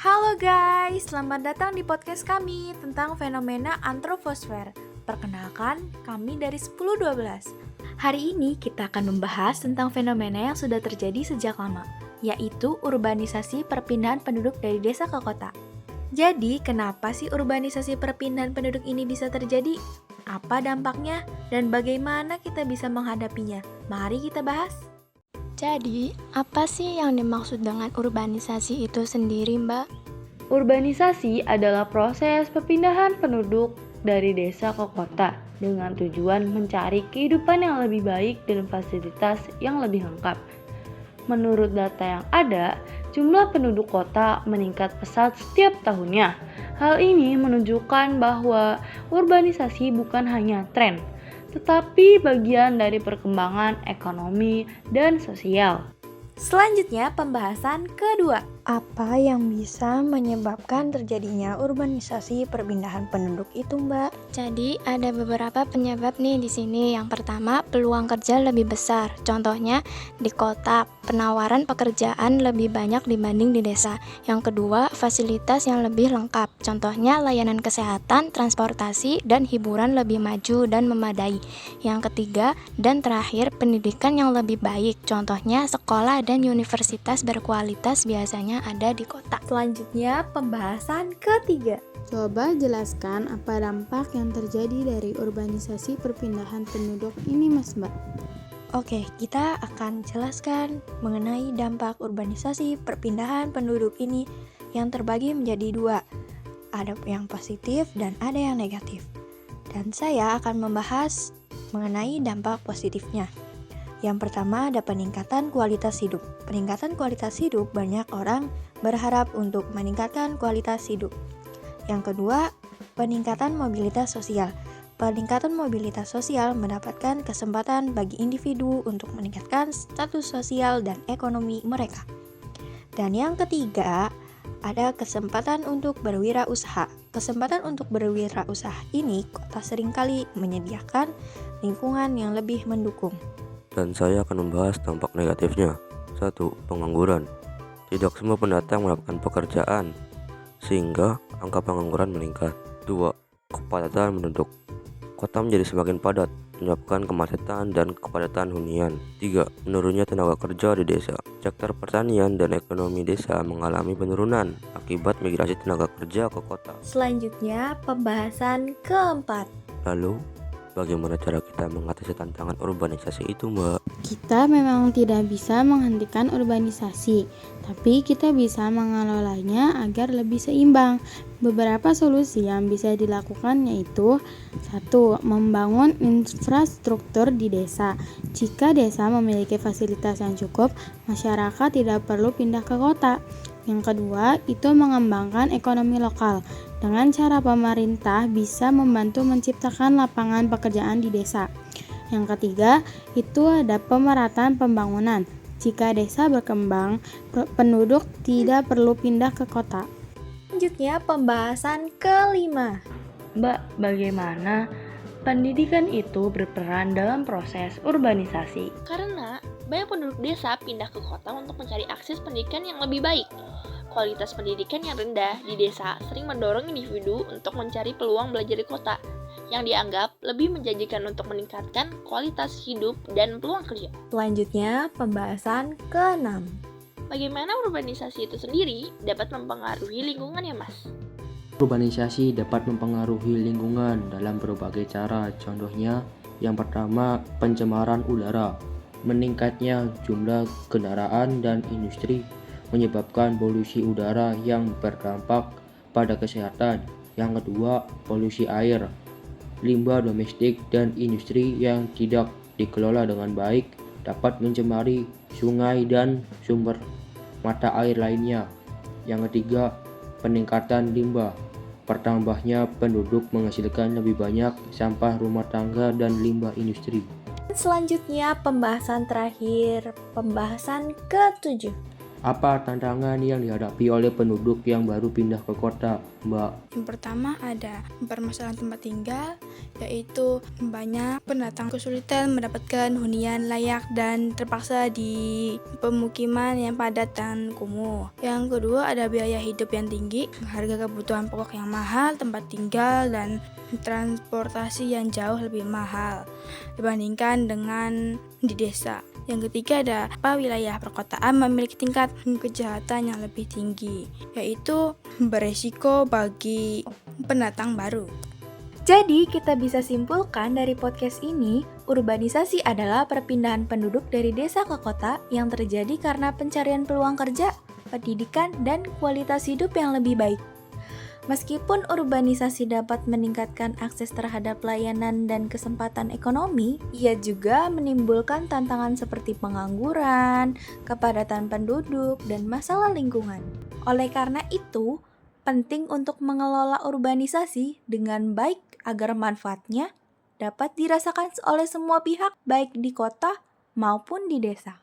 Halo guys, selamat datang di podcast kami tentang fenomena antroposfer. Perkenalkan, kami dari 1012. Hari ini kita akan membahas tentang fenomena yang sudah terjadi sejak lama, yaitu urbanisasi perpindahan penduduk dari desa ke kota. Jadi, kenapa sih urbanisasi perpindahan penduduk ini bisa terjadi? Apa dampaknya? Dan bagaimana kita bisa menghadapinya? Mari kita bahas. Jadi, apa sih yang dimaksud dengan urbanisasi itu sendiri, Mbak? Urbanisasi adalah proses perpindahan penduduk dari desa ke kota dengan tujuan mencari kehidupan yang lebih baik dan fasilitas yang lebih lengkap. Menurut data yang ada, jumlah penduduk kota meningkat pesat setiap tahunnya. Hal ini menunjukkan bahwa urbanisasi bukan hanya tren, tetapi bagian dari perkembangan ekonomi dan sosial. Selanjutnya, pembahasan kedua. Apa yang bisa menyebabkan terjadinya urbanisasi perpindahan penduduk itu, Mbak? Jadi, ada beberapa penyebab nih di sini. Yang pertama, peluang kerja lebih besar. Contohnya, di kota, penawaran pekerjaan lebih banyak dibanding di desa. Yang kedua, fasilitas yang lebih lengkap. Contohnya, layanan kesehatan, transportasi, dan hiburan lebih maju dan memadai. Yang ketiga, dan terakhir, pendidikan yang lebih baik. Contohnya, sekolah dan universitas berkualitas biasanya ada di kota. Selanjutnya, pembahasan ketiga. Coba jelaskan apa dampak yang terjadi dari urbanisasi perpindahan penduduk ini, Mas Mbak. Oke, kita akan jelaskan mengenai dampak urbanisasi perpindahan penduduk ini yang terbagi menjadi dua. Ada yang positif dan ada yang negatif. Dan saya akan membahas mengenai dampak positifnya. Yang pertama ada peningkatan kualitas hidup. Peningkatan kualitas hidup banyak orang berharap untuk meningkatkan kualitas hidup. Yang kedua, peningkatan mobilitas sosial. Peningkatan mobilitas sosial mendapatkan kesempatan bagi individu untuk meningkatkan status sosial dan ekonomi mereka. Dan yang ketiga, ada kesempatan untuk berwirausaha. Kesempatan untuk berwirausaha ini kota seringkali menyediakan lingkungan yang lebih mendukung. Dan saya akan membahas dampak negatifnya. 1. Pengangguran. Tidak semua pendatang mendapatkan pekerjaan, sehingga angka pengangguran meningkat. 2. Kepadatan penduduk. Kota menjadi semakin padat, menyebabkan kemacetan dan kepadatan hunian. 3. Menurunnya tenaga kerja di desa. Sektor pertanian dan ekonomi desa mengalami penurunan akibat migrasi tenaga kerja ke kota. Selanjutnya, pembahasan keempat. Lalu, bagaimana cara kita mengatasi tantangan urbanisasi itu, Mbak? Kita memang tidak bisa menghentikan urbanisasi, tapi kita bisa mengelolanya agar lebih seimbang. Beberapa solusi yang bisa dilakukan yaitu 1. Membangun infrastruktur di desa. Jika desa memiliki fasilitas yang cukup, masyarakat tidak perlu pindah ke kota. Yang kedua, itu mengembangkan ekonomi lokal. Dengan cara pemerintah bisa membantu menciptakan lapangan pekerjaan di desa. Yang ketiga, itu ada pemerataan pembangunan. Jika desa berkembang, penduduk tidak perlu pindah ke kota. Selanjutnya, pembahasan kelima. Mbak, bagaimana pendidikan itu berperan dalam proses urbanisasi? Karena banyak penduduk desa pindah ke kota untuk mencari akses pendidikan yang lebih baik. Kualitas pendidikan yang rendah di desa sering mendorong individu untuk mencari peluang belajar di kota, yang dianggap lebih menjanjikan untuk meningkatkan kualitas hidup dan peluang kerja. Selanjutnya, pembahasan keenam. Bagaimana urbanisasi itu sendiri dapat mempengaruhi lingkungan ya, Mas? Urbanisasi dapat mempengaruhi lingkungan dalam berbagai cara. Contohnya, yang pertama, pencemaran udara. Meningkatnya jumlah kendaraan dan industri menyebabkan polusi udara yang berdampak pada kesehatan. Yang kedua, polusi air. Limbah domestik dan industri yang tidak dikelola dengan baik dapat mencemari sungai dan sumber mata air lainnya. Yang ketiga, peningkatan limbah. Bertambahnya penduduk menghasilkan lebih banyak sampah rumah tangga dan limbah industri. Selanjutnya, pembahasan terakhir, pembahasan ketujuh. Apa tantangan yang dihadapi oleh penduduk yang baru pindah ke kota, Mbak? Yang pertama ada permasalahan tempat tinggal, yaitu banyak pendatang kesulitan mendapatkan hunian layak dan terpaksa di pemukiman yang padat dan kumuh. Yang kedua ada biaya hidup yang tinggi, harga kebutuhan pokok yang mahal, tempat tinggal, dan transportasi yang jauh lebih mahal dibandingkan dengan di desa. Yang ketiga ada wilayah perkotaan memiliki tingkat kejahatan yang lebih tinggi, yaitu beresiko bagi pendatang baru. Jadi, kita bisa simpulkan dari podcast ini, urbanisasi adalah perpindahan penduduk dari desa ke kota yang terjadi karena pencarian peluang kerja, pendidikan, dan kualitas hidup yang lebih baik. Meskipun urbanisasi dapat meningkatkan akses terhadap layanan dan kesempatan ekonomi, ia juga menimbulkan tantangan seperti pengangguran, kepadatan penduduk, dan masalah lingkungan. Oleh karena itu, penting untuk mengelola urbanisasi dengan baik agar manfaatnya dapat dirasakan oleh semua pihak, baik di kota maupun di desa.